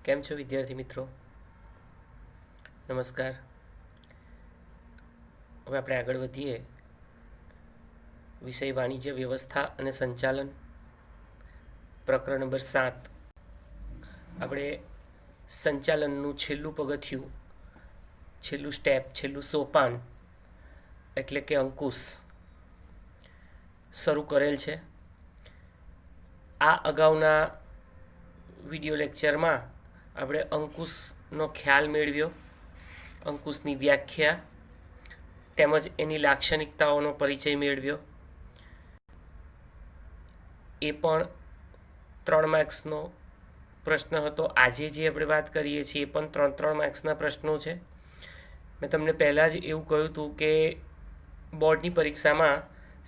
કેમ છો વિદ્યાર્થી મિત્રો? નમસ્કાર. હવે આપણે આગળ વધીએ. વિષય વાણિજ્ય વ્યવસ્થા અને સંચાલન, પ્રકરણ નંબર 7. આપણે સંચાલનનું છેલ્લું પગથિયું, છેલ્લું સ્ટેપ, છેલ્લું સોપાન એટલે કે અંકુશ શરૂ કરેલ છે. આ અગાઉના વિડીયો લેક્ચરમાં આપણે અંકુશનો ખ્યાલ મેળવ્યો, અંકુશની વ્યાખ્યા તેમજ એની લાક્ષણિકતાઓનો પરિચય મેળવ્યો. એ પણ 3 માર્ક્સનો પ્રશ્ન હતો. આજે જે આપણે વાત કરીએ છીએ એ પણ 3 માર્ક્સના પ્રશ્નો છે. મેં તમને પહેલાં જ એવું કહ્યું હતું કે બોર્ડની પરીક્ષામાં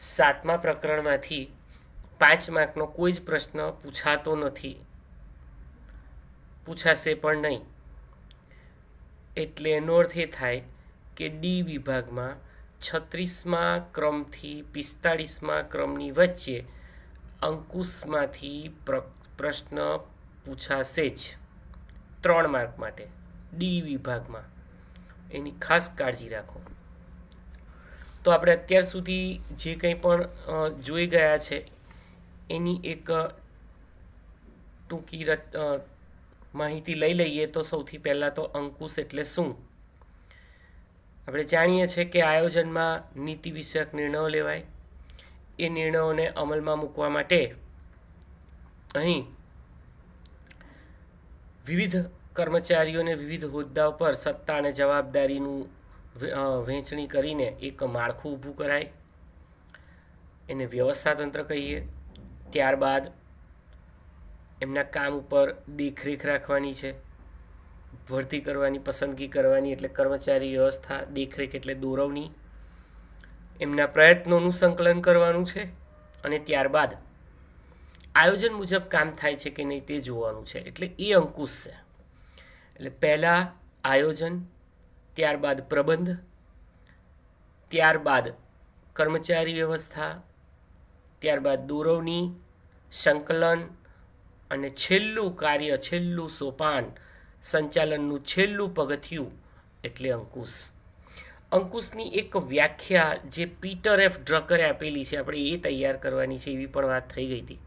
7મા પ્રકરણમાંથી 5 માર્કનો કોઈ જ પ્રશ્ન પૂછાતો નથી, પૂછાશે પણ નહીં. એટલે એનો અર્થ એ થાય કે ડી વિભાગમાં 36મા ક્રમથી 45મા ક્રમની વચ્ચે અંકુશમાંથી પ્રશ્ન પૂછાશે જ 3 માર્ક માટે ડી વિભાગમાં. એની ખાસ કાળજી રાખો. તો આપણે અત્યાર સુધી જે કંઈ પણ જોઈ ગયા છે એની એક ટૂંકી માહિતી લઈ લઈએ. તો સૌથી પહેલાં તો અંકુશ એટલે શું? આપણે જાણીએ છીએ કે આયોજનમાં નીતિ વિષયક નિર્ણયો લેવાય. એ નિર્ણયોને અમલમાં મૂકવા માટે અહીં વિવિધ કર્મચારીઓને વિવિધ હોદ્દાઓ પર સત્તા અને જવાબદારીનું વહેંચણી કરીને એક માળખું ઊભું કરાય, એને વ્યવસ્થાતંત્ર કહીએ. ત્યારબાદ એમના કામ ઉપર દેખરેખ રાખવાની છે, ભરતી કરવાની, પસંદગી કરવાની એટલે કર્મચારી વ્યવસ્થા, દેખરેખ એટલે દોરવણી, એમના પ્રયત્નોનું સંકલન કરવાનું છે અને ત્યારબાદ આયોજન મુજબ કામ થાય છે કે નહીં તે જોવાનું છે. એટલે એ અંકુશ છે. એટલે પહેલાં આયોજન, ત્યારબાદ પ્રબંધ, ત્યારબાદ કર્મચારી વ્યવસ્થા, ત્યારબાદ દોરવણી, સંકલન અને છેલ્લું કાર્ય, છેલ્લું સોપાન, સંચાલનનું છેલ્લું પગથિયું એટલે અંકુશ. અંકુશની એક વ્યાખ્યા જે પીટર એફ ડ્રકરે આપેલી છે, આપણે એ તૈયાર કરવાની છે, એવી પણ વાત થઈ ગઈ હતી.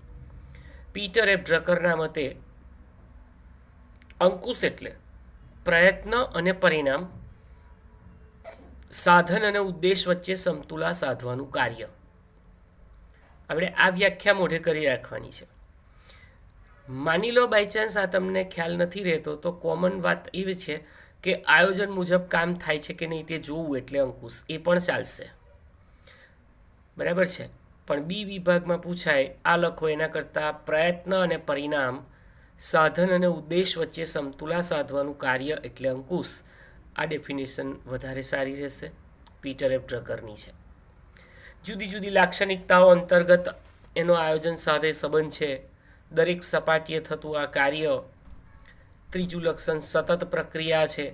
પીટર એફ ડ્રકરના મતે અંકુશ એટલે પ્રયત્ન અને પરિણામ, સાધન અને ઉદ્દેશ વચ્ચે સમતુલા સાધવાનું કાર્ય. આપણે આ વ્યાખ્યા મોઢે કરી રાખવાની છે. માની લો બાયચાન્સ આ તમને ખ્યાલ નથી રહેતો તો કોમન વાત એવી છે કે આયોજન મુજબ કામ થાય છે કે નહીં તે જોવું એટલે અંકુશ, એ પણ ચાલશે. બરાબર છે. પણ બી વિભાગમાં પૂછાય આ લખો એના કરતાં પ્રયત્ન અને પરિણામ, સાધન અને ઉદ્દેશ વચ્ચે સમતુલા સાધવાનું કાર્ય એટલે અંકુશ. આ ડેફિનેશન વધારે સારી રહેશે, પીટર એફ ડ્રકરની છે. જુદી જુદી લાક્ષણિકતાઓ અંતર્ગત એનો આયોજન સાથે સંબંધ છે. દરેક સપાટીએ થતું આ કાર્ય. ત્રીજું લક્ષણ સતત પ્રક્રિયા છે.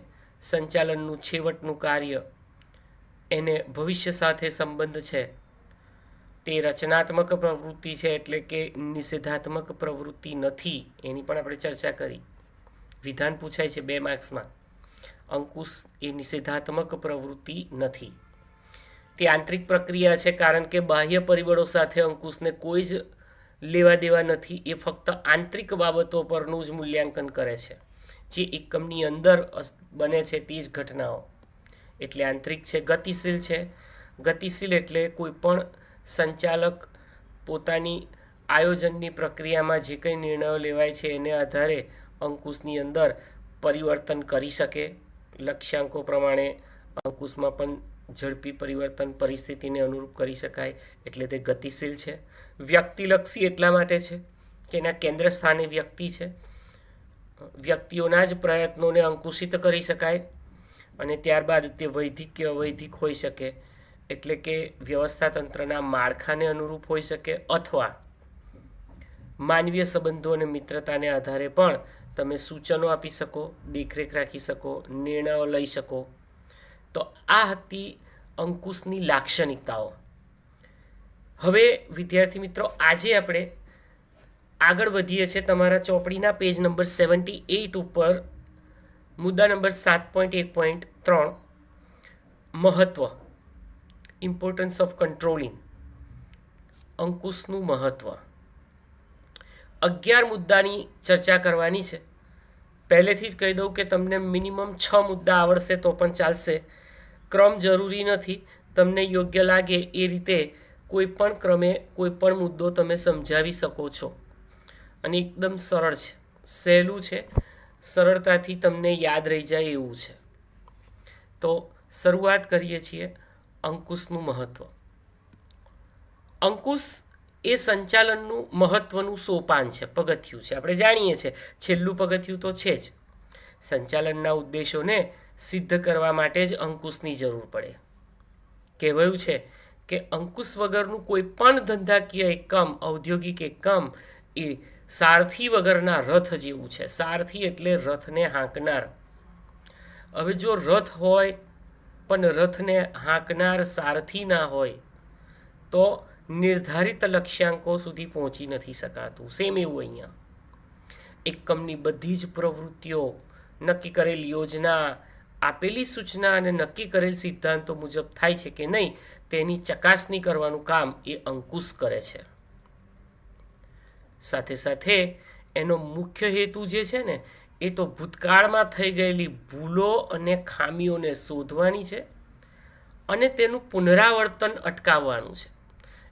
સંચાલનનું છેવટનું કાર્ય, એને ભવિષ્ય સાથે સંબંધ છે. તે રચનાત્મક પ્રવૃત્તિ છે એટલે કે નિષેધાત્મક પ્રવૃત્તિ નથી. એની પણ આપણે ચર્ચા કરી. વિધાન પૂછાય છે 2 માર્ક્સમાં. અંકુશ એ નિષેધાત્મક પ્રવૃત્તિ નથી. તે આંતરિક પ્રક્રિયા છે કારણ કે બાહ્ય પરિબળો સાથે અંકુશને કોઈ જ લેવા દેવા નથી. એ ફક્ત આંતરિક બાબતો પરનું જ મૂલ્યાંકન કરે છે. જે એકમની અંદર બને છે તે જ ઘટનાઓ એટલે આંતરિક છે. ગતિશીલ છે. ગતિશીલ એટલે કોઈ પણ સંચાલક પોતાની આયોજનની પ્રક્રિયામાં જે કંઈ નિર્ણયો લેવાય છે એને આધારે અંકુશની અંદર પરિવર્તન કરી શકે. લક્ષ્યાંકો પ્રમાણે અંકુશમાં પણ ઝડપી પરિવર્તન પરિસ્થિતિને અનુરૂપ કરી શકાય એટલે તે ગતિશીલ છે. વ્યક્તિલક્ષી એટલા માટે છે કે એના કેન્દ્ર સ્થાને વ્યક્તિ છે. વ્યક્તિઓના જ પ્રયત્નોને અંકુશિત કરી શકાય અને ત્યારબાદ તે વૈધિક કે અવૈધિક હોઈ શકે એટલે કે વ્યવસ્થાતંત્રના માળખાને અનુરૂપ હોઈ શકે અથવા માનવીય સંબંધો અને મિત્રતાને આધારે પણ તમે સૂચનો આપી શકો, દેખરેખ રાખી શકો, નિર્ણયો લઈ શકો. તો આ હતી અંકુશની લાક્ષણિકતાઓ. હવે વિદ્યાર્થી મિત્રો, આજે આપણે આગળ વધીએ છીએ તમારા ચોપડીના પેજ નંબર 78 ઉપર મુદ્દા નંબર 7.1.3 મહત્વ, ઇમ્પોર્ટન્સ ઓફ કંટ્રોલિંગ, અંકુશનું મહત્વ. 11 મુદ્દાની ચર્ચા કરવાની છે. પહેલેથી જ કહી દઉં કે તમને મિનિમમ 6 મુદ્દા આવડશે તો પણ ચાલશે. ક્રમ જરૂરી નથી, તમને યોગ્ય લાગે એ રીતે કોઈ પણ ક્રમે કોઈ પણ મુદ્દો તમે સમજાવી શકો છો. અને એકદમ સરળ છે, સહેલું છે, સરળતાથી તમને યાદ રહી જાય એવું છે. તો શરૂઆત કરીએ છીએ અંકુશનું મહત્વ. અંકુશ એ સંચાલનનું મહત્વનું સોપાન છે, પગથિયું છે. આપણે જાણીએ છીએ છેલ્લું પગથિયું તો છે જ. સંચાલનના ઉદ્દેશોને સિદ્ધ કરવા માટે જ અંકુશની જરૂર પડે. કહેવાયું છે કે અંકુશ વગરનું કોઈ પણ ધંધાકીય એકમ, ઔદ્યોગિક એકમ એ સારથી વગરના રથ જેવું છે. સારથી એટલે રથને હાંકનાર. હવે જો રથ હોય પણ રથને હાંકનાર સારથી ના હોય તો નિર્ધારિત લક્ષ્યાંકો સુધી પહોંચી નથી શકાતું. સેમ એવું અહીંયા એકમની બધી જ પ્રવૃત્તિઓ, નક્કી કરેલ યોજના, આપેલી સૂચના અને નક્કી કરેલ સિદ્ધાંતો મુજબ થાય છે કે નહીં તેની ચકાસણી કરવાનું કામ એ અંકુશ કરે છે. સાથે સાથે એનો મુખ્ય હેતુ જે છે ને એ તો ભૂતકાળમાં થઈ ગયેલી ભૂલો અને ખામીઓને શોધવાની છે અને તેનું પુનરાવર્તન અટકાવવાનું છે.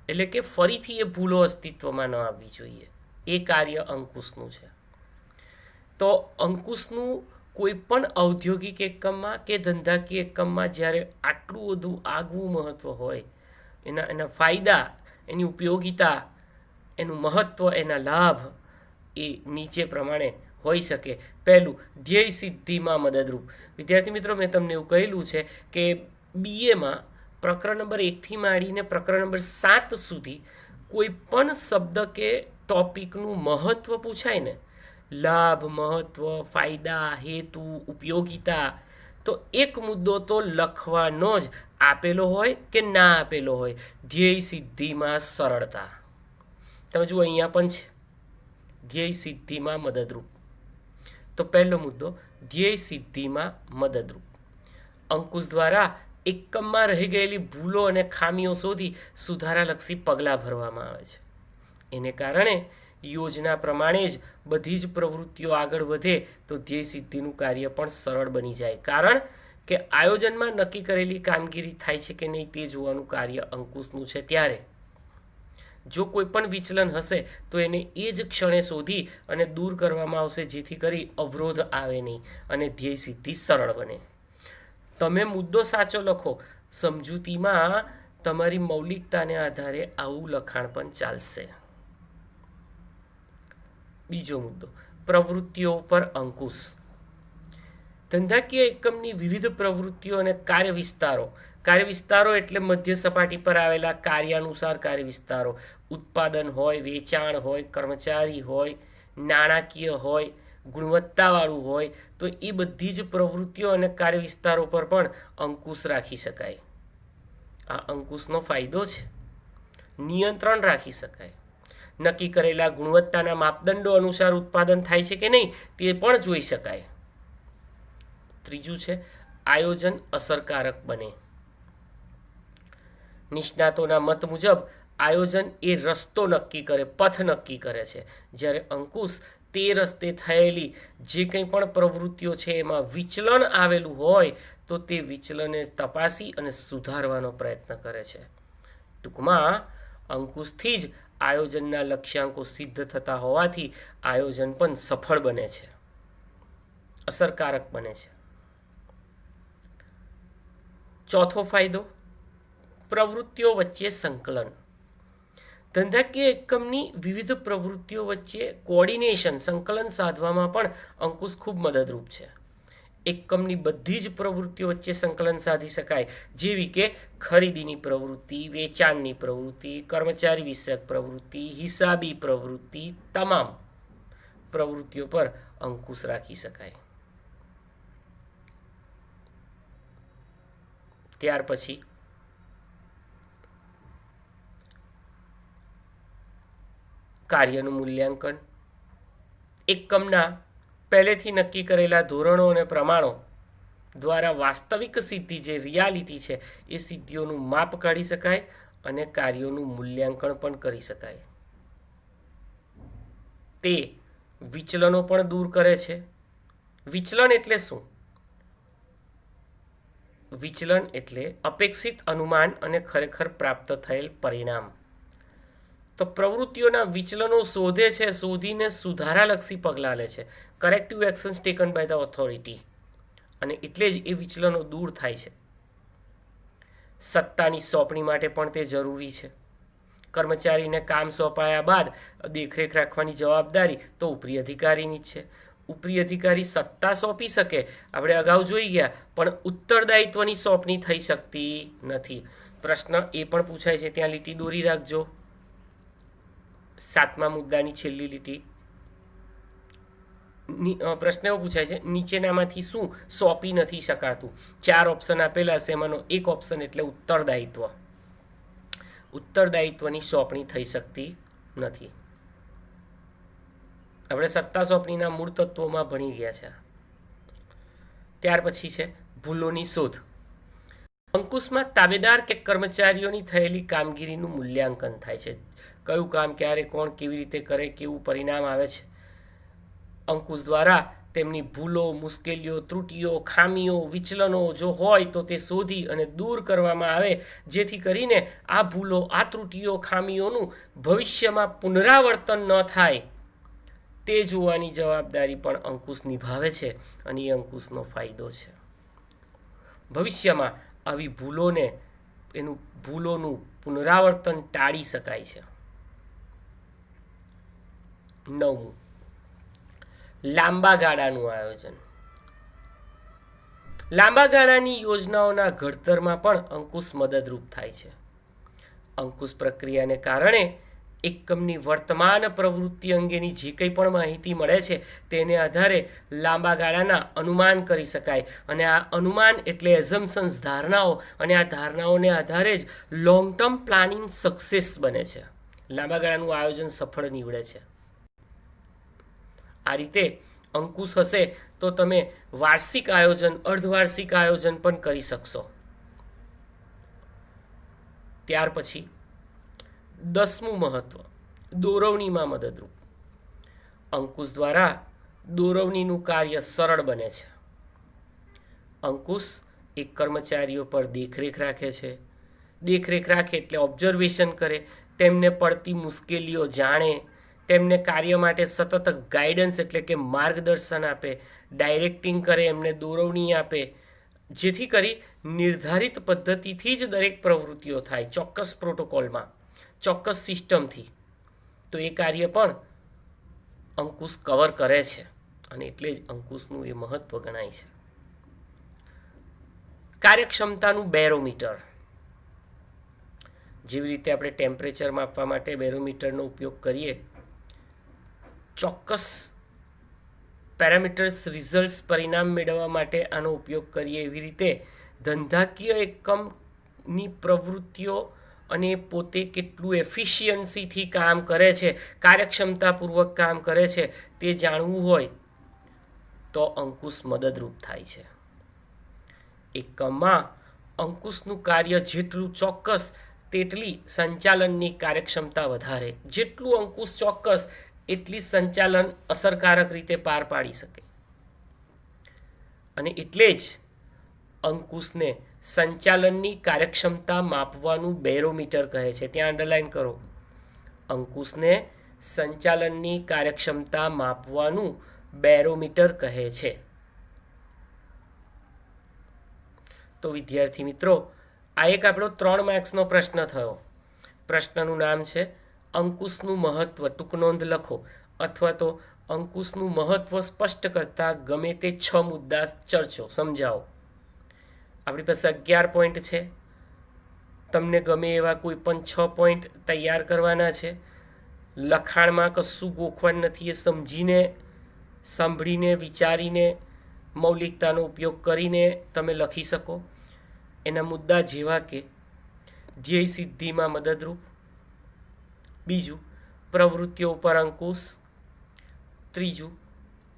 એટલે કે ફરીથી એ ભૂલો અસ્તિત્વમાં ન આવવી જોઈએ. એ કાર્ય અંકુશનું છે. તો અંકુશનું કોઈ પણ ઔદ્યોગિક એકમમાં કે ધંધાકીય એકમમાં જ્યારે આટલું બધું આગવું મહત્ત્વ હોય, એના ફાયદા, એની ઉપયોગિતા, એનું મહત્ત્વ, એના લાભ એ નીચે પ્રમાણે હોઈ શકે. પહેલું, ધ્યેય સિદ્ધિમાં મદદરૂપ. વિદ્યાર્થી મિત્રો, મેં તમને એવું કહેલું છે કે બીએમાં પ્રકરણ નંબર 1થી માંડીને પ્રકરણ નંબર 7 સુધી કોઈ પણ શબ્દ કે ટોપિકનું મહત્ત્વ પૂછાય ને, લાભ, મહત્ત્વ, ફાયદા, હેતુ, ઉપયોગિતા, તો એક મુદ્દો તો લખવાનો જ, આપેલો હોય કે ના આપેલો હોય. ધ્યેય સિદ્ધિમાં સરળતા. તમે જુઓ અહીંયા પણ છે, ધ્યેય સિદ્ધિમાં મદદરૂપ. તો પહેલો મુદ્દો, ધ્યેય સિદ્ધિમાં મદદરૂપ. અંકુશ દ્વારા એકમમાં રહી ગયેલી ભૂલો અને ખામીઓ શોધી સુધારાલક્ષી પગલાં ભરવામાં આવે છે. એને કારણે યોજના પ્રમાણે જ બધી જ પ્રવૃત્તિઓ આગળ વધે તો ધ્યેય સિદ્ધિનું કાર્ય પણ સરળ બની જાય. કારણ કે આયોજનમાં નક્કી કરેલી કામગીરી થાય છે કે નહીં તે જોવાનું કાર્ય અંકુશનું છે. ત્યારે જો કોઈ પણ વિચલન હશે તો એને એ જ ક્ષણે શોધી અને દૂર કરવામાં આવશે, જેથી કરી અવરોધ આવે નહીં અને ધ્યેય સિદ્ધિ સરળ બને. તમે મુદ્દો સાચો લખો, સમજૂતીમાં તમારી મૌલિકતાને આધારે આવું લખાણ પણ ચાલશે. બીજો મુદ્દો, પ્રવૃત્તિઓ પર અંકુશ. ધંધાકીય એકમની વિવિધ પ્રવૃત્તિઓ અને કાર્યવિસ્તારો એટલે મધ્ય સપાટી પર આવેલા કાર્યાનુસાર કાર્યવિસ્તારો. ઉત્પાદન હોય, વેચાણ હોય, કર્મચારી હોય, નાણાકીય હોય, ગુણવત્તાવાળું હોય, તો એ બધી જ પ્રવૃત્તિઓ અને કાર્યવિસ્તારો પર પણ અંકુશ રાખી શકાય. આ અંકુશનો ફાયદો છે. નિયંત્રણ રાખી શકાય. નક્કી કરેલા ગુણવત્તાના માપદંડો અનુસાર ઉત્પાદન થાય છે કે નહીં તે પણ જોઈ શકાય. ત્રીજું છે, આયોજન અસરકારક બને. નિષ્ણાતોના મત મુજબ આયોજન એ રસ્તો નક્કી કરે, પથ નક્કી કરે છે. જ્યારે અંકુશ તે રસ્તે થયેલી જે કંઈ પણ પ્રવૃત્તિઓ છે એમાં વિચલન આવેલું હોય તો તે વિચલનને તપાસી અને સુધારવાનો પ્રયત્ન કરે છે. ટૂંકમાં અંકુશથી જ આયોજનના લક્ષ્યાંકો સિદ્ધ થતા હોવાથી આયોજન પણ સફળ બને છે, અસરકારક બને છે. ચોથો ફાયદો, પ્રવૃત્તિઓ વચ્ચે સંકલન. ધંધાકીય એકમની વિવિધ પ્રવૃત્તિઓ વચ્ચે કોર્ડિનેશન, સંકલન સાધવામાં પણ અંકુશ ખૂબ મદદરૂપ છે. એકમની બધી જ પ્રવૃત્તિઓ વચ્ચે સંકલન સાધી શકાય, જેવી કે ખરીદીની પ્રવૃત્તિ, વેચાણની પ્રવૃત્તિ, કર્મચારી વિષયક પ્રવૃત્તિ, હિસાબી પ્રવૃત્તિ, તમામ પ્રવૃત્તિઓ પર અંકુશ રાખી શકાય. ત્યાર પછી કાર્યનું મૂલ્યાંકન, એકમના પહેલેથી નક્કી કરેલા ધોરણો અને પ્રમાણો દ્વારા વાસ્તવિક સિદ્ધિ જે રિયાલિટી છે એ સિદ્ધિઓનું માપ કાઢી શકાય અને કાર્યોનું મૂલ્યાંકન પણ કરી શકાય. તે વિચલનો પણ દૂર કરે છે. વિચલન એટલે શું? વિચલન એટલે અપેક્ષિત અનુમાન અને ખરેખર પ્રાપ્ત થયેલ પરિણામ. તો પ્રવૃત્તિઓના વિચલનો શોધે છે, શોધીને સુધારાલક્ષી પગલાં લે છે. Corrective actions taken by the authority. અને એટલે જ એ વિચલનો દૂર થાય છે. સત્તાની સોંપણી માટે પણ તે જરૂરી છે. કર્મચારીને કામ સોંપાયા બાદ દેખરેખ રાખવાની જવાબદારી તો ઉપરી અધિકારીની જ છે. ઉપરી અધિકારી સત્તા સોંપી શકે, આપણે અગાઉ જોઈ ગયા, પણ ઉત્તરદાયિત્વની સોંપણી થઈ શકતી નથી. પ્રશ્ન એ પણ પૂછાય છે, ત્યાં લીટી દોરી રાખજો. 7મા મુદ્દાની છેલ્લી લીટી. પ્રશ્ન એવો પૂછાય છે, નીચેનામાંથી શું સોંપી નથી શકાતું? 4 ઓપ્શન આપેલા હશે, એમાંનો એક ઓપ્શન એટલે ઉત્તરદાયિત્વ. ઉત્તરદાયિત્વની સોંપણી થઈ શકતી નથી. આપણે સત્તા સોંપણીના મૂળ તત્વોમાં ભણી ગયા છે. ત્યાર પછી છે ભૂલોની શોધ. અંકુશમાં તાબેદાર કે કર્મચારીઓની થયેલી કામગીરીનું મૂલ્યાંકન થાય છે. કયું કામ ક્યારે કોણ કેવી રીતે કરે, કેવું પરિણામ આવે છે. અંકુશ દ્વારા તેમની ભૂલો, મુશ્કેલીઓ, ત્રુટીઓ, ખામીઓ, વિચલનો જો હોય તો તે શોધી અને દૂર કરવામાં આવે, જેથી કરીને આ ભૂલો, આ ત્રુટીઓ, ખામીઓનું ભવિષ્યમાં પુનરાવર્તન ન થાય તે જોવાની જવાબદારી પણ અંકુશ નિભાવે છે. અને એ અંકુશનો ફાયદો છે. ભવિષ્યમાં આવી ભૂલોનું પુનરાવર્તન ટાળી શકાય છે. 9મું, લાંબા ગાળાનું આયોજન. લાંબા ગાળાની યોજનાઓના ઘડતરમાં પણ અંકુશ મદદરૂપ થાય છે. અંકુશ પ્રક્રિયાને કારણે એકમની વર્તમાન પ્રવૃત્તિ અંગેની જે કંઈ પણ માહિતી મળે છે તેને આધારે લાંબા ગાળાના અનુમાન કરી શકાય. અને આ અનુમાન એટલે એઝમ્પશન્સ, ધારણાઓ, અને આ ધારણાઓને આધારે જ લોંગ ટર્મ પ્લાનિંગ સક્સેસ બને છે. લાંબા ગાળાનું આયોજન સફળ નીવડે છે. આ રીતે અંકુશ હશે તો તમે વાર્ષિક આયોજન, અર્ધવાર્ષિક આયોજન પણ કરી શકશો. ત્યાર પછી 10મું મહત્વ, દોરવણીમાં મદદરૂપ. અંકુશ દ્વારા દોરવણીનું કાર્ય સરળ બને છે. અંકુશ એક કર્મચારીઓ પર દેખરેખ રાખે છે. દેખરેખ રાખે એટલે ઓબ્ઝર્વેશન કરે, તેમને પડતી મુશ્કેલીઓ જાણે, તેમને કાર્ય માટે સતત ગાઈડન્સ એટલે કે માર્ગદર્શન આપે, ડાયરેક્ટિંગ કરે, એમને દોરવણી આપે, જેથી કરી નિર્ધારિત પદ્ધતિથી જ દરેક પ્રવૃત્તિઓ થાય, ચોક્કસ પ્રોટોકોલમાં, ચોક્કસ સિસ્ટમથી. તો એ કાર્ય પણ અંકુશ કવર કરે છે. અને એટલે જ અંકુશનું એ મહત્વ ગણાય છે. કાર્યક્ષમતાનું બેરોમીટર. જેવી રીતે આપણે ટેમ્પરેચર માપવા માટે બેરોમીટરનો ઉપયોગ કરીએ, ચોક્કસ પેરામીટર્સ, રિઝલ્ટ્સ, પરિણામ મેળવવા માટે આનો ઉપયોગ કરીએ, એવી રીતે ધંધાકીય એકમની પ્રવૃત્તિઓ અને પોતે કેટલું એફિશિયન્સીથી કામ કરે છે, કાર્યક્ષમતાપૂર્વક કામ કરે છે, તે જાણવું હોય તો અંકુશ મદદરૂપ થાય છે. એકમમાં અંકુશનું કાર્ય જેટલું ચોક્કસ તેટલી સંચાલનની કાર્યક્ષમતા વધારે. જેટલું અંકુશ ચોક્કસ એટલી સંચાલન અસરકારક રીતે પાર પાડી શકે. અને એટલે જ અંકુશને સંચાલનની કાર્યક્ષમતા માપવાનું બેરોમીટર કહે છે. ત્યાં અંડરલાઈન કરો. અંકુશને સંચાલનની કાર્યક્ષમતા માપવાનું બેરોમીટર કહે છે. તો વિદ્યાર્થી મિત્રો, આ એક આપણો 3 માર્ક્સનો પ્રશ્ન થયો. પ્રશ્નનું નામ છે અંકુશનું મહત્વ, ટૂંક નોંધ લખો, અથવા તો અંકુશનું મહત્વ સ્પષ્ટ કરતા ગમે તે 6 મુદ્દા ચર્ચો, સમજાવો. આપણી પાસે 11 પોઈન્ટ છે. તમને ગમે એવા કોઈ પણ 6 પોઈન્ટ તૈયાર કરવાના છે. લખાણમાં કશું ગોખવાનું નથી. એ સમજીને, સાંભળીને, વિચારીને, મૌલિકતાનો ઉપયોગ કરીને તમે લખી શકો. એના મુદ્દા જેવા કે ધ્યેય સિદ્ધિમાં મદદરૂપ. બીજું, પ્રવૃત્તિઓ ઉપર અંકુશ. ત્રીજું,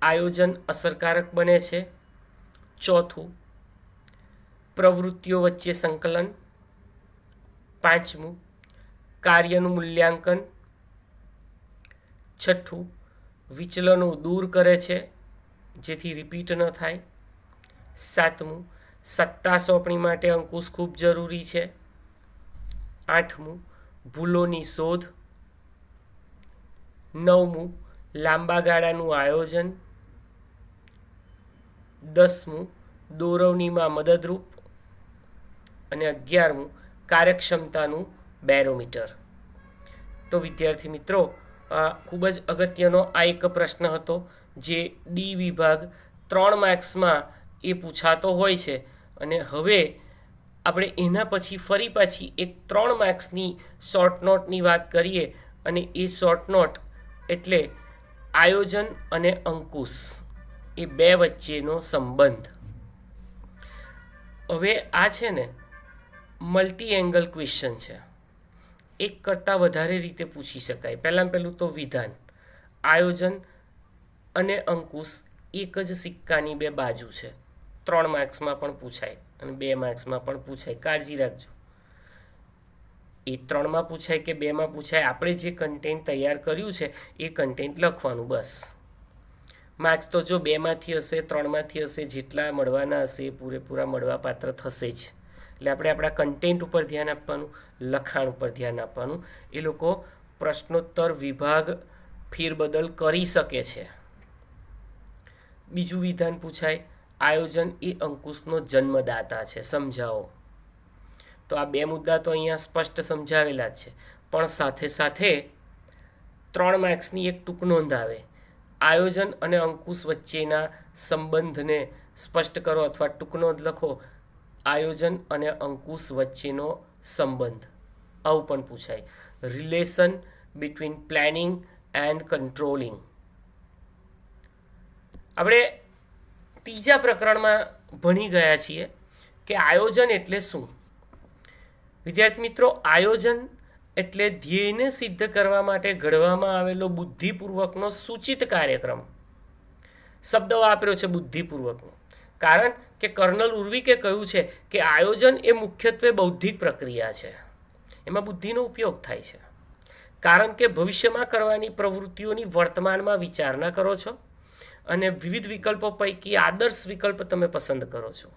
આયોજન અસરકારક બને છે. ચોથું, પ્રવૃત્તિઓ વચ્ચે સંકલન. પાંચમું, કાર્યનું મૂલ્યાંકન. છઠ્ઠું, વિચલનો દૂર કરે છે જેથી રિપીટ ન થાય. સાતમું, સત્તા સોંપણી માટે અંકુશ ખૂબ જરૂરી છે. આઠમું, ભૂલોની શોધ. નવમું, લાંબા ગાળાનું આયોજન. 10મું, દોરવણીમાં મદદરૂપ. અને 11મું, કાર્યક્ષમતાનું બેરોમીટર. તો વિદ્યાર્થી મિત્રો, ખૂબ જ અગત્યનો આ એક પ્રશ્ન હતો જે ડી વિભાગ 3 માર્ક્સમાં એ પૂછાતો હોય છે. અને હવે આપણે એના પછી ફરી પાછી એક 3 માર્ક્સની શોર્ટ નોટની વાત કરીએ. અને એ શોર્ટ નોટ એટલે આયોજન અને અંકુશ, એ બે વચ્ચેનો સંબંધ. હવે આ છે ને મલ્ટી એંગલ ક્વેશ્ચન છે. એક કરતાં વધારે રીતે પૂછી શકાય. પહેલું તો વિધાન, આયોજન અને અંકુશ એક જ સિક્કાની બે બાજુ છે. 3 માર્ક્સમાં પણ પૂછાય અને 2 માર્ક્સમાં પણ પૂછાય. કાળજી રાખજો, એ 3માં પૂછાય કે 2માં પૂછાય, આપણે જે કન્ટેન્ટ તૈયાર કર્યું છે એ કન્ટેન્ટ લખવાનું બસ. માર્ક્સ તો જો 2માંથી હશે, 3માંથી હશે, જેટલા મળવાના હશે એ પૂરેપૂરા મળવાપાત્ર થશે જ. એટલે આપણે આપણા કન્ટેન્ટ ઉપર ધ્યાન આપવાનું, લખાણ ઉપર ધ્યાન આપવાનું. એ લોકો પ્રશ્નોત્તર વિભાગ ફેરબદલ કરી શકે છે. બીજું વિધાન પૂછાય, આયોજન એ અંકુશનો જન્મદાતા છે, સમજાવો. તો આ 2 મુદ્દા તો અહીંયા સ્પષ્ટ સમજાવેલા જ છે. પણ સાથે સાથે 3 માર્ક્સની એક ટૂંક નોંધ આવે, આયોજન અને અંકુશ વચ્ચેના સંબંધને સ્પષ્ટ કરો અથવા ટૂંક નોંધ લખો, આયોજન અને અંકુશ વચ્ચેનો સંબંધ. આવું પણ પૂછાય, relation between planning and controlling. આપણે ત્રીજા પ્રકરણમાં ભણી ગયા છીએ કે આયોજન એટલે શું. વિદ્યાર્થી મિત્રો, આયોજન એટલે ધ્યેયને સિદ્ધ કરવા માટે ઘડવામાં આવેલો બુદ્ધિપૂર્વકનો સૂચિત કાર્યક્રમ. શબ્દ વાપર્યો છે બુદ્ધિપૂર્વકનો, કારણ કે કર્નલ ઉર્વિકે કહ્યું છે કે આયોજન એ મુખ્યત્વે બૌદ્ધિક પ્રક્રિયા છે, એમાં બુદ્ધિનો ઉપયોગ થાય છે. કારણ કે ભવિષ્યમાં કરવાની પ્રવૃત્તિઓની વર્તમાનમાં વિચારણા કરો છો અને વિવિધ વિકલ્પો પૈકી આદર્શ વિકલ્પ તમે પસંદ કરો છો.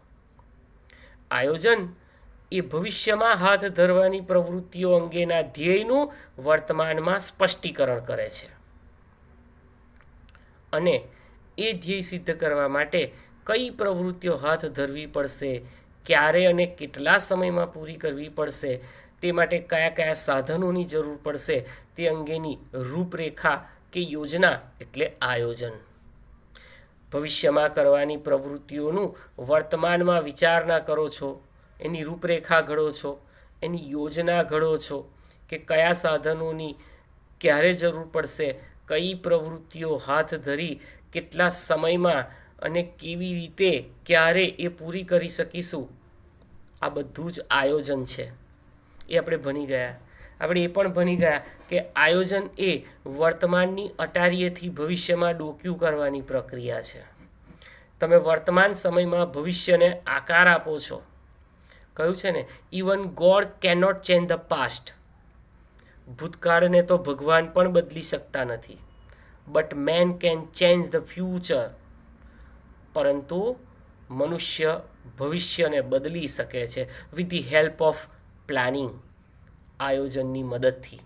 આયોજન એ ભવિષ્યમાં હાથ ધરવાની પ્રવૃત્તિઓ અંગેના ધ્યેયનું વર્તમાનમાં સ્પષ્ટીકરણ કરે છે. અને એ ધ્યેય સિદ્ધ કરવા માટે કઈ પ્રવૃત્તિઓ હાથ ધરવી પડશે, ક્યારે અને કેટલા સમયમાં પૂરી કરવી પડશે, તે માટે કયા કયા સાધનોની જરૂર પડશે, તે અંગેની રૂપરેખા કે યોજના એટલે આયોજન. ભવિષ્યમાં કરવાની પ્રવૃત્તિઓનું વર્તમાનમાં વિચારણા કરો છો, એની રૂપરેખા ઘડો છો, એની યોજના ઘડો છો કે કયા સાધનોની ક્યારે જરૂર પડશે, કઈ પ્રવૃત્તિઓ હાથ ધરી કેટલા સમયમાં અને કેવી રીતે ક્યારે એ પૂરી કરી શકીશું. આ બધું જ આયોજન છે. એ આપણે ભણી ગયા. આપણે એ પણ ભણી ગયા કે આયોજન એ વર્તમાનની અટારીએથી ભવિષ્યમાં ડોક્યું કરવાની પ્રક્રિયા છે. તમે વર્તમાન સમયમાં ભવિષ્યને આકાર આપો છો. કહ્યું છે ને, even God cannot change the past. ભૂતકાળને તો ભગવાન પણ બદલી શકતા નથી, but man can change the future. પરંતુ મનુષ્ય ભવિષ્યને બદલી શકે છે with the help of planning, આયોજનની મદદથી.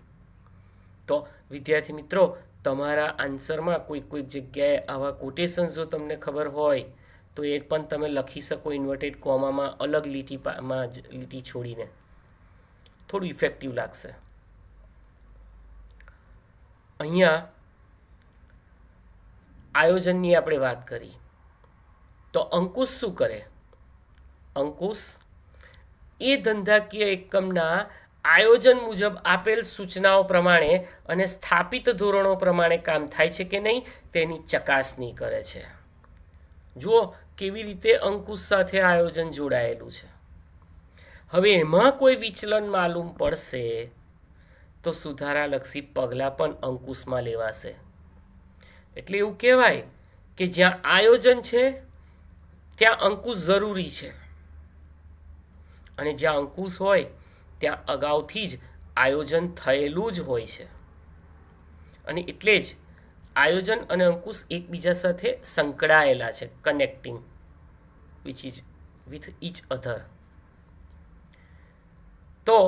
તો વિદ્યાર્થી મિત્રો, તમારા આન્સરમાં કોઈક જગ્યાએ આવા કોટેશન્સ જો તમને ખબર હોય તો એ પણ તમે લખી શકો ઇન્વર્ટેડ કોમામાં, અલગ લીટી છોડીને. થોડું ઇફેક્ટિવ લાગશે. અહીંયા આયોજનની આપણે વાત કરી, તો અંકુશ શું કરે? અંકુશ એ ધંધાકીય એકમના આયોજન મુજબ આપેલ સૂચનાઓ પ્રમાણે અને સ્થાપિત ધોરણો પ્રમાણે કામ થાય છે કે નહીં તેની ચકાસણી કરે છે. જુઓ કેવી રીતે અંકુશ સાથે આયોજન જોડાયેલું છે. હવે એમાં કોઈ વિચલન માલુમ પડશે તો સુધારાલક્ષી પગલાં પણ અંકુશમાં લેવાશે. એટલે એવું કહેવાય કે જ્યાં આયોજન છે ત્યાં અંકુશ જરૂરી છે, અને જ્યાં અંકુશ હોય ત્યાં અગાઉથી જ આયોજન થયેલું જ હોય છે. અને એટલે જ આયોજન અને અંકુશ એકબીજા સાથે સંકળાયેલા છે, કનેક્ટિંગ વિથ ઇચ અધર. તો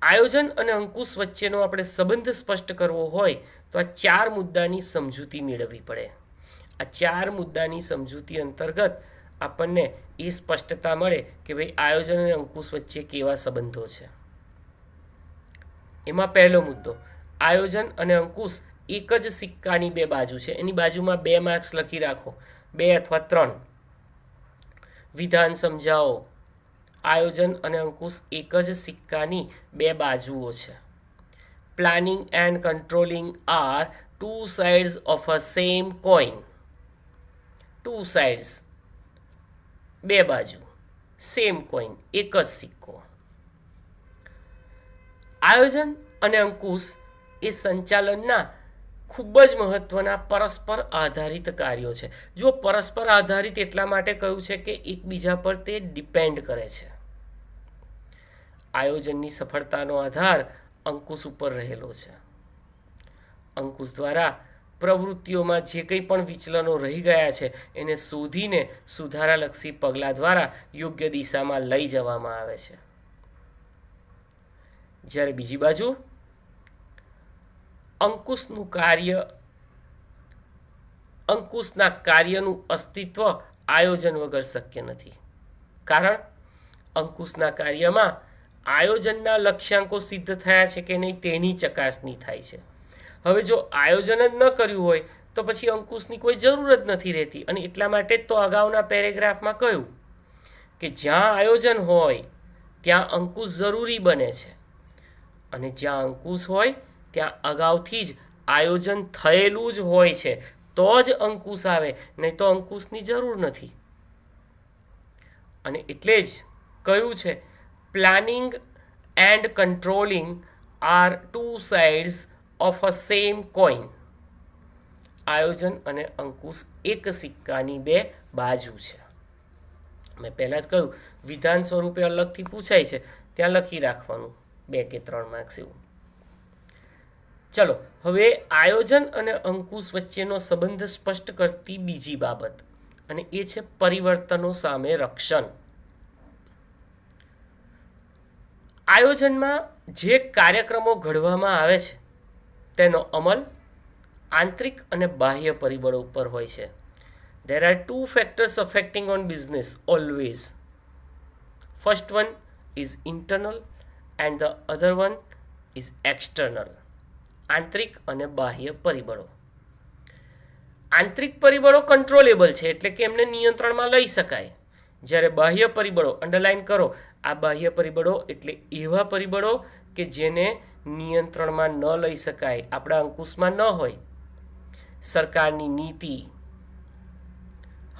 આયોજન અને અંકુશ વચ્ચેનો આપણે સંબંધ સ્પષ્ટ કરવો હોય તો આ 4 મુદ્દાની સમજૂતી મેળવવી પડે. આ 4 મુદ્દાની સમજૂતી અંતર્ગત આપણને એ સ્પષ્ટતા મળે કે ભાઈ આયોજન અને અંકુશ વચ્ચે કેવા સંબંધો છે. એમાં પહેલો મુદ્દો, આયોજન અને અંકુશ એક જ સિક્કાની 2 બાજુ છે. એની બાજુમાં 2 માર્ક્સ લખી રાખો, 2 અથવા 3. વિધાન સમજાવો. આયોજન અને અંકુશ એક જ સિક્કાની 2 બાજુઓ છે. Planning and controlling are 2 sides of a same coin. 2 sides, 2 બાજુ, સેમ કોઈન, એક જ સિક્કો. આયોજન અને અંકુશ એ સંચાલનના ખૂબ જ મહત્વના પરસ્પર આધારિત કાર્યો છે. જો પરસ્પર આધારિત એટલા માટે કહ્યું છે કે એકબીજા પર તે ડિપેન્ડ કરે છે. આયોજનની સફળતાનો આધાર અંકુશ ઉપર રહેલો છે. અંકુશ દ્વારા પ્રવૃત્તિઓમાં જે કંઈ પણ વિચલનો રહી ગયા છે એને શોધીને સુધારાલક્ષી પગલાં દ્વારા યોગ્ય દિશામાં લઈ જવામાં આવે છે. જ્યારે બીજી બાજુ અંકુશના કાર્યનું અસ્તિત્વ આયોજન વગર શક્ય નથી. કારણ અંકુશના કાર્યમાં આયોજનના લક્ષ્યાંકો સિદ્ધ થયા છે કે નહીં તેની ચકાસણી થાય છે. હવે જો આયોજન જ ન કર્યું હોય તો પછી અંકુશની કોઈ જરૂર જ નથી રહેતી. અને એટલા માટે જ તો અગાઉના પેરેગ્રાફમાં કહ્યું કે જ્યાં આયોજન હોય ત્યાં અંકુશ જરૂરી બને છે, અને જ્યાં અંકુશ હોય ત્યાં અગાઉથી જ આયોજન થયેલું જ હોય છે. તો જ અંકુશ આવે, નહીં તો અંકુશની જરૂર નથી. અને એટલે જ કહ્યું છે, planning and controlling are 2 sides of a same coin. આયોજન અને અંકુશ એક સિક્કાની 2 બાજુ છે. મેં પહેલાં જ કહ્યું, વિધાન સ્વરૂપે અલગથી પૂછાય છે, ત્યાં લખી રાખવાનું 2 કે 3 માર્ક્સ એવું. ચલો, હવે આયોજન અને અંકુશ વચ્ચેનો સંબંધ સ્પષ્ટ કરતી બીજી બાબત, અને એ છે પરિવર્તનો સામે રક્ષણ. આયોજનમાં જે કાર્યક્રમો ઘડવામાં આવે છે તેનો અમલ આંતરિક અને બાહ્ય પરિબળો ઉપર હોય છે. There are 2 factors affecting on business always. First one is internal and the other one is external. આંતરિક અને બાહ્ય પરિબળો. આંતરિક પરિબળો કંટ્રોલેબલ છે, એટલે કે એમને નિયંત્રણમાં લઈ શકાય. જ્યારે બાહ્ય પરિબળો, અંડરલાઈન કરો, આ બાહ્ય પરિબળો એટલે એવા પરિબળો કે જેને નિયંત્રણમાં ન લઈ શકાય, આપણા અંકુશમાં ન હોય. સરકારની નીતિ,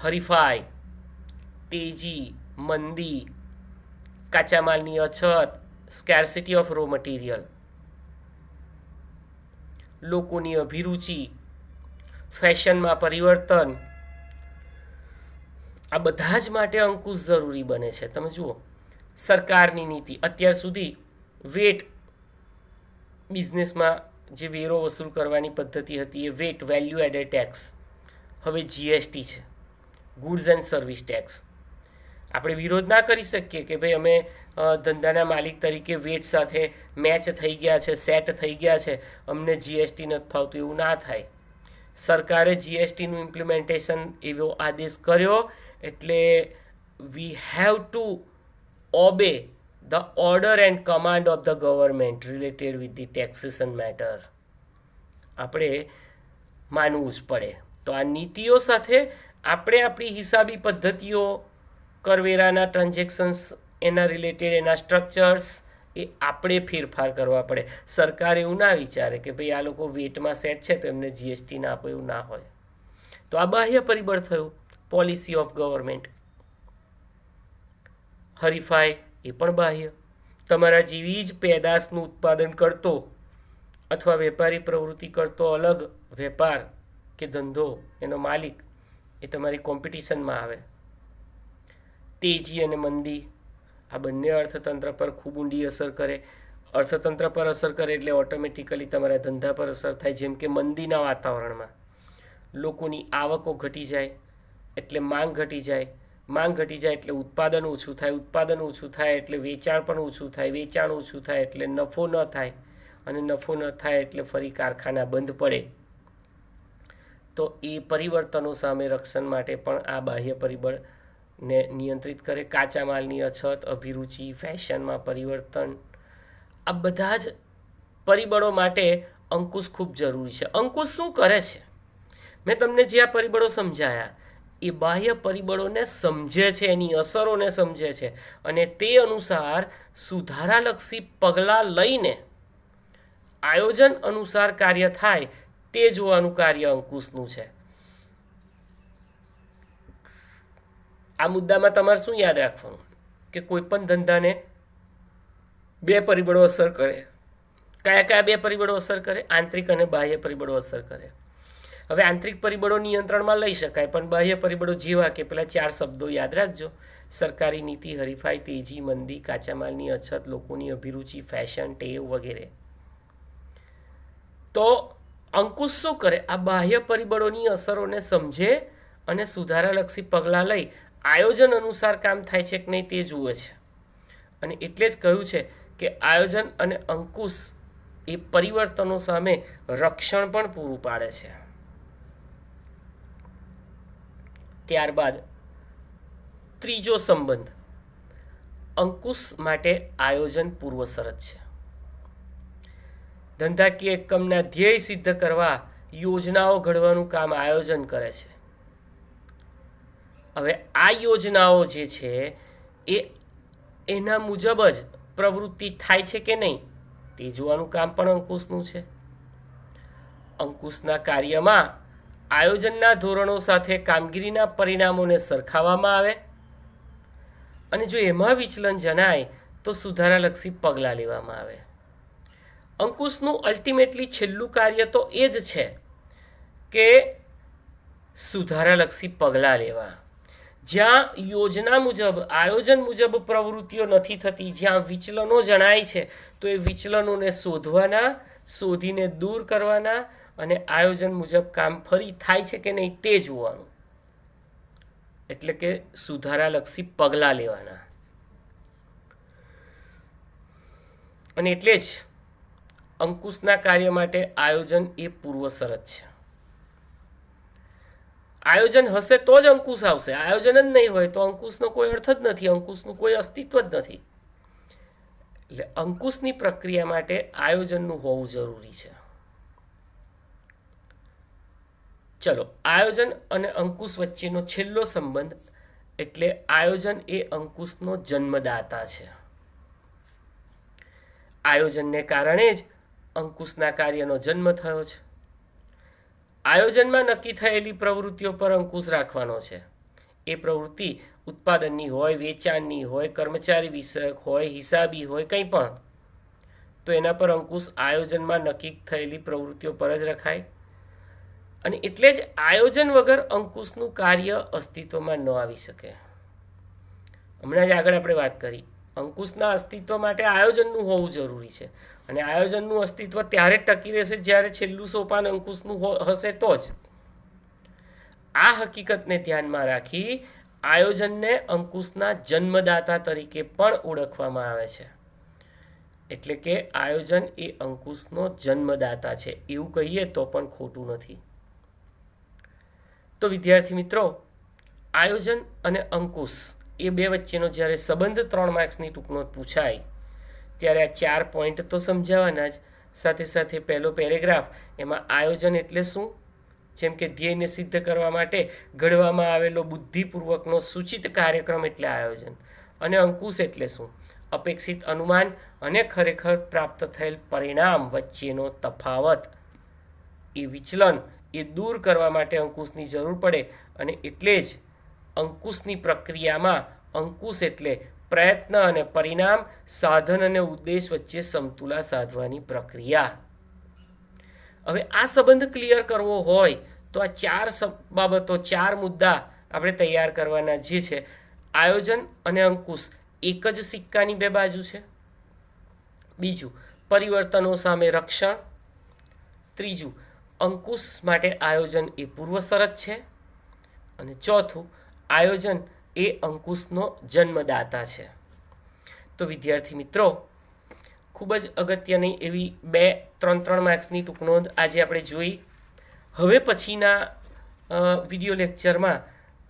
હરીફાઈ, તેજી, મંદી, કાચા માલની અછત, સ્કેર્સિટી ઓફ રો મટીરિયલ, લોકોની અભિરુચિ, ફેશનમાં પરિવર્તન, આ બધા જ માટે અંકુશ જરૂરી બને છે. તમે જુઓ, સરકારની નીતિ, અત્યાર સુધી વેટ, બિઝનેસમાં જે વેરો વસૂલ કરવાની પદ્ધતિ હતી એ વેટ, વેલ્યુ એડેડ ટેક્સ, હવે જીએસટી છે, ગુડ્સ એન્ડ સર્વિસ ટેક્સ. આપણે વિરોધ ના કરી શકીએ કે ભાઈ અમે ધંધાના માલિક તરીકે વેટ સાથે મેચ થઈ ગયા છે, સેટ થઈ ગયા છે, અમને જીએસટી નથી ફાવતું, એવું ના થાય. સરકારે જીએસટીનું ઇમ્પ્લિમેન્ટેશન એવો આદેશ કર્યો એટલે we have to obey the order and command of the government related with the taxation matter. આપણે માનવું જ પડે. તો આ નીતિઓ સાથે આપણે આપણી હિસાબી પદ્ધતિઓ, કરવેરાના ટ્રાન્ઝેક્શન્સ, એના રિલેટેડ એના સ્ટ્રક્ચર્સ, એ આપણે ફેરફાર કરવા પડે. સરકાર એવું ના વિચારે કે ભાઈ આ લોકો વેટમાં સેટ છે તો એમને જીએસટી ના આપો, એવું ના હોય. તો આ બાહ્ય પરિબળ થયું, પોલિસી ઓફ ગવર્મેન્ટ. હરીફાઈ એ પણ બાહ્ય. તમારા જેવી જ પેદાશનું ઉત્પાદન કરતો અથવા વેપારી પ્રવૃત્તિ કરતો અલગ વેપાર કે ધંધો એનો માલિક એ તમારી કોમ્પિટિશનમાં આવે. તેજી અને મંદી આ બંને અર્થતંત્ર પર ખૂબ ઊંડી અસર કરે. અર્થતંત્ર પર અસર કરે એટલે ઓટોમેટિકલી તમારા ધંધા પર અસર થાય. જેમ કે મંદીના વાતાવરણમાં લોકોની આવકો ઘટી જાય એટલે માંગ ઘટી જાય, માંગ ઘટી જાય એટલે ઉત્પાદન ઓછું થાય, ઉત્પાદન ઓછું થાય એટલે વેચાણ પણ ઓછું થાય, વેચાણ ઓછું થાય એટલે નફો ન થાય, અને નફો ન થાય એટલે ફરી કારખાના બંધ પડે. તો એ પરિવર્તનો સામે રક્ષણ માટે પણ આ બાહ્ય પરિબળને નિયંત્રિત કરે. કાચા માલની અછત, અભિરુચિ, ફેશનમાં પરિવર્તન, આ બધા જ પરિબળો માટે અંકુશ ખૂબ જરૂરી છે. અંકુશ શું કરે છે? મેં તમને જે આ પરિબળો સમજાયા એ બાહ્ય પરિબળોને સમજે છે, એની અસરોને સમજે છે, અને તે અનુસાર સુધારાલક્ષી પગલાં લઈને આયોજન અનુસાર કાર્ય થાય તે જોવાનું કાર્ય અંકુશનું છે. આ મુદ્દામાં તમારે શું યાદ રાખવાનું કે કોઈ પણ ધંધાને બે પરિબળો અસર કરે. કયા કયા બે પરિબળો અસર કરે? આંતરિક અને બાહ્ય પરિબળો અસર કરે. હવે આંતરિક પરિબળો નિયંત્રણમાં લઈ શકાય, પણ બાહ્ય પરિબળો જેવા કે પેલા 4 શબ્દો યાદ રાખજો: સરકારી નીતિ, હરીફાઈ, તેજી, મંદી, કાચા માલની અછત, લોકોની અભિરુચિ, ફેશન, ટેવ વગેરે. તો અંકુશ શું કરે? આ બાહ્ય પરિબળોની અસરોને સમજે અને સુધારાલક્ષી પગલાં લઈ આયોજન અનુસાર કામ થાય છે કે નહીં તે જુએ છે. અને એટલે જ કહ્યું છે કે આયોજન અને અંકુશ એ પરિવર્તનો સામે રક્ષણ પણ પૂરું પાડે છે. ત્યારબાદ ત્રીજો સંબંધ અંકુશ માટે આયોજન પૂર્વ શરત છે. ધંધાકીય એકમના ધ્યેય સિદ્ધ કરવા યોજનાઓ ઘડવાનું કામ આયોજન કરે છે. હવે આ યોજનાઓ જે છે એ એના મુજબ જ પ્રવૃત્તિ થાય છે કે નહીં તે જોવાનું કામ પણ અંકુશનું છે. અંકુશના કાર્યમાં આયોજનના ધોરણો સાથે કામગીરીના પરિણામોને સરખાવવામાં આવે, અને જો એમાં વિચલન જણાય તો સુધારાલક્ષી પગલાં લેવામાં આવે. અંકુશનું અલ્ટિમેટલી છેલ્લું કાર્ય તો એ જ છે કે સુધારાલક્ષી પગલાં લેવા. જ્યાં યોજના મુજબ, આયોજન મુજબ પ્રવૃત્તિઓ નથી થતી, જ્યાં વિચલનો જણાય છે, તો એ વિચલનોને શોધવાના, શોધીને દૂર કરવાના, અને આયોજન મુજબ કામ ફરી થાય છે કે નહીં તે જોવાનું. એટલે કે સુધારાલક્ષી પગલાં લેવાના. અને એટલે જ અંકુશના કાર્ય માટે આયોજન એ પૂર્વ શરત છે. આયોજન હશે તો જ અંકુશ આવશે. આયોજન જ નહીં હોય તો અંકુશનો કોઈ અર્થ જ નથી, અંકુશનું કોઈ અસ્તિત્વ જ નથી. એટલે અંકુશની પ્રક્રિયા માટે આયોજનનું હોવું જરૂરી છે. ચલો, આયોજન અને અંકુશ વચ્ચેનો છેલ્લો સંબંધ એટલે આયોજન એ અંકુશનો જન્મદાતા છે. આયોજનને કારણે જ અંકુશના કાર્યનો જન્મ થયો છે. આયોજનમાં નક્કી થયેલી પ્રવૃત્તિઓ પર અંકુશ રાખવાનો છે. એ પ્રવૃત્તિ ઉત્પાદનની હોય, વેચાણની હોય, કર્મચારી વિષયક હોય, હિસાબી હોય, કંઈ પણ, તો એના પર અંકુશ આયોજનમાં નક્કી થયેલી પ્રવૃત્તિઓ પર જ રખાય. અને એટલે જ આયોજન વગર અંકુશનું કાર્ય અસ્તિત્વમાં ન આવી શકે. હમણાં જ આગળ આપણે વાત કરી, અંકુશના અસ્તિત્વ માટે આયોજનનું હોવું જરૂરી છે. અને આયોજનનું અસ્તિત્વ ત્યારે જ ટકી રહેશે જ્યારે છેલ્લું સોપાન અંકુશનું હશે તો જ. આ હકીકતને ધ્યાનમાં રાખી આયોજનને અંકુશના જન્મદાતા તરીકે પણ ઓળખવામાં આવે છે. એટલે કે આયોજન એ અંકુશનો જન્મદાતા છે એવું કહીએ તો પણ ખોટું નથી. તો વિદ્યાર્થી મિત્રો, આયોજન અને અંકુશ એ બે વચ્ચેનો જ્યારે સંબંધ 3 માર્ક્સની ટૂંકનોટ પૂછાય ત્યારે આ 4 પોઈન્ટ તો સમજાવવાના જ. સાથે સાથે પહેલો પેરેગ્રાફ, એમાં આયોજન એટલે શું, જેમ કે ધ્યેયને સિદ્ધ કરવા માટે ઘડવામાં આવેલો બુદ્ધિપૂર્વકનો સૂચિત કાર્યક્રમ એટલે આયોજન. અને અંકુશ એટલે શું, અપેક્ષિત અનુમાન અને ખરેખર પ્રાપ્ત થયેલ પરિણામ વચ્ચેનો તફાવત, એ વિચલન એ દૂર કરવા માટે અંકુશની જરૂર પડે. અને એટલે જ અંકુશની પ્રક્રિયામાં અંકુશ એટલે પ્રયત્ન અને પરિણામ, સાધન અને ઉદ્દેશ વચ્ચે સમતુલા સાધવાની પ્રક્રિયા. હવે આ સંબંધ ક્લિયર કરવો હોય તો આ બાબતો 4 મુદ્દા આપણે તૈયાર કરવાના જે છે. આયોજન અને અંકુશ એક જ સિક્કાની બે બાજુ છે. બીજું, પરિવર્તનો સામે રક્ષણ. ત્રીજું, અંકુશ માટે આયોજન એ પૂર્વ શરત છે. અને ચોથું, આયોજન એ અંકુશનો જન્મદાતા છે. તો વિદ્યાર્થી મિત્રો, ખૂબ જ અગત્યની એવી 2-3 માર્ક્સની ટૂંકનોંધ આજે આપણે જોઈ. હવે પછીના વિડીયો લેક્ચરમાં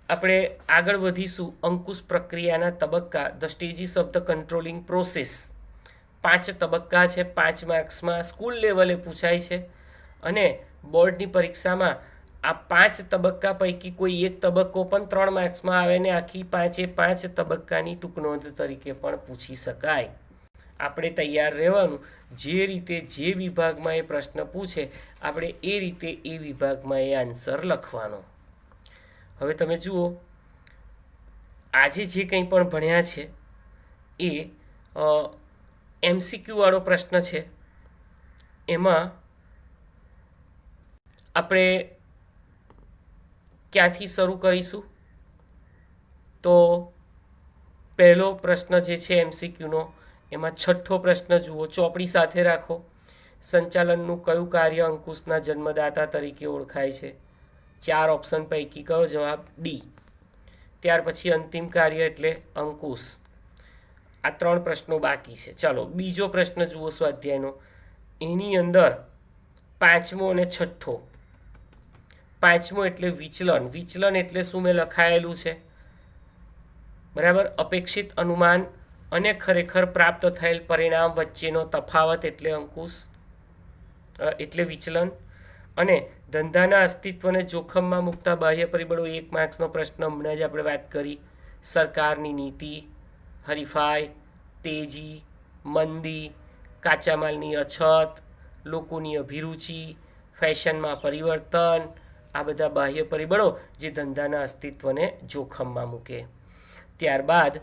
આપણે આગળ વધીશું. અંકુશ પ્રક્રિયાના તબક્કા, the stages of the controlling process. 5 તબક્કા છે, 5 માર્ક્સમાં સ્કૂલ લેવલે પૂછાય છે. અને બોર્ડની પરીક્ષામાં આ 5 તબક્કા પૈકી કોઈ એક તબક્કો પણ 3 માર્ક્સમાં આવે ને આખી 5 તબક્કાની ટૂંકનોંધ તરીકે પણ પૂછી શકાય. આપણે તૈયાર રહેવાનું. જે રીતે જે વિભાગમાં એ પ્રશ્ન પૂછે આપણે એ રીતે એ વિભાગમાં એ આન્સર લખવાનો. હવે તમે જુઓ, આજે જે કંઈ પણ ભણ્યા છે એ MCQ વાળો પ્રશ્ન છે. એમાં આપણે ક્યાંથી શરૂ કરીશું? તો પહેલો પ્રશ્ન જે છે MCQનો, એમાં 6થો પ્રશ્ન જુઓ, ચોપડી સાથે રાખો. સંચાલનનું કયું કાર્ય અંકુશના જન્મદાતા તરીકે ઓળખાય છે? 4 ઓપ્શન પૈકી કયો જવાબ? ડી. ત્યાર પછી અંતિમ કાર્ય એટલે અંકુશ. આ 3 પ્રશ્નો બાકી છે. ચાલો બીજો પ્રશ્ન જુઓ સ્વાધ્યાયનો. એની અંદર 5મો અને 6થો. 5મો એટલે વિચલન. વિચલન એટલે શું મેં લખાયેલું છે, બરાબર? અપેક્ષિત અનુમાન અને ખરેખર પ્રાપ્ત થયેલ પરિણામ વચ્ચેનો તફાવત એટલે અંકુશ, એટલે વિચલન. અને ધંધાના અસ્તિત્વને જોખમમાં મૂકતા બાહ્ય પરિબળો 1 માર્ક્સનો પ્રશ્ન હમણાં જ આપણે વાત કરી. સરકારની નીતિ, હરીફાઈ, તેજી, મંદી, કાચા માલની અછત, લોકોની અભિરુચિ, ફેશનમાં પરિવર્તન, આ બધા બાહ્ય પરિબળો જે ધંધાના અસ્તિત્વને જોખમમાં મૂકે. ત્યારબાદ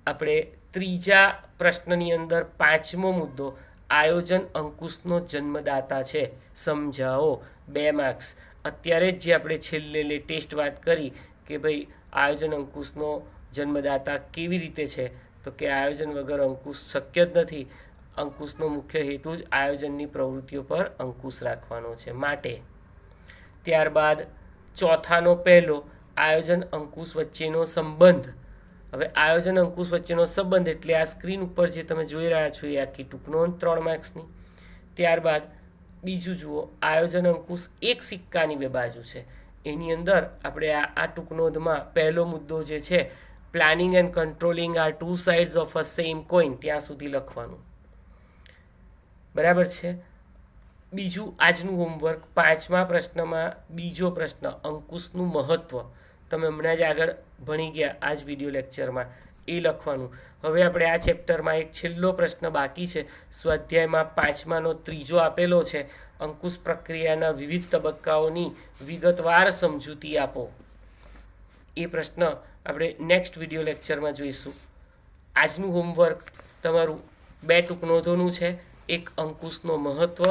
આપણે ત્રીજા પ્રશ્નની અંદર 5મો મુદ્દો, આયોજન અંકુશનો જન્મદાતા છે, સમજાવો. 2 માર્ક્સ. અત્યારે જ જે આપણે છેલ્લે લેટેસ્ટ વાત કરી કે ભાઈ આયોજન અંકુશનો જન્મદાતા કેવી રીતે છે, તો કે આયોજન વગર અંકુશ શક્ય જ નથી. અંકુશનો મુખ્ય હેતુ જ આયોજનની પ્રવૃત્તિઓ પર અંકુશ રાખવાનો છે, માટે. ત્યારબાદ ચોથાનો પહેલો, આયોજન અંકુશ વચ્ચેનો સંબંધ. હવે આયોજન અંકુશ વચ્ચેનો સંબંધ એટલે આ સ્ક્રીન ઉપર જે તમે જોઈ રહ્યા છો એ આખી ટૂંકનોંધ 3 માર્ક્સની. ત્યારબાદ બીજું જુઓ, આયોજન અંકુશ એક સિક્કાની બે બાજુ છે. એની અંદર આપણે આ ટૂંકનોંધમાં પહેલો મુદ્દો જે છે, planning and controlling are 2 sides of a same coin, ત્યાં સુધી લખવાનું, બરાબર છે. બીજું આજનું હોમવર્ક, 5મા પ્રશ્નમાં બીજો પ્રશ્ન, અંકુશનું મહત્વ. તમે હમણાં જ આગળ ભણી ગયા આ જ વિડીયો લેક્ચરમાં, એ લખવાનું. હવે આપણે આ ચેપ્ટરમાં એક છેલ્લો પ્રશ્ન બાકી છે. સ્વાધ્યાયમાં 5માનો ત્રીજો આપેલો છે, અંકુશ પ્રક્રિયાના વિવિધ તબક્કાઓની વિગતવાર સમજૂતી આપો. એ પ્રશ્ન આપણે નેક્સ્ટ વિડીયો લેક્ચરમાં જોઈશું. આજનું હોમવર્ક તમારું 2 ટૂંકનોંધોનું છે. એક અંકુશનો મહત્વ,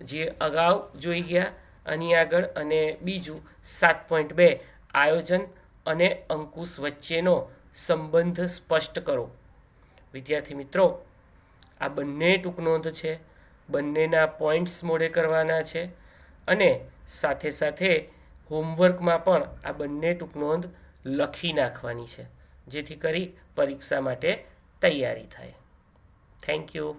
જે અગાઉ જોઈ ગયા આની આગળ, અને બીજું 7.2, આયોજન અને અંકુશ વચ્ચેનો સંબંધ સ્પષ્ટ કરો. વિદ્યાર્થી મિત્રો, આ બંને ટૂંકનોંધ છે, બંનેના પોઈન્ટ્સ મોઢે કરવાના છે, અને સાથે સાથે હોમવર્કમાં પણ આ બંને ટૂંકનોંધ લખી નાખવાની છે, જેથી કરી પરીક્ષા માટે તૈયારી થાય. Thank you.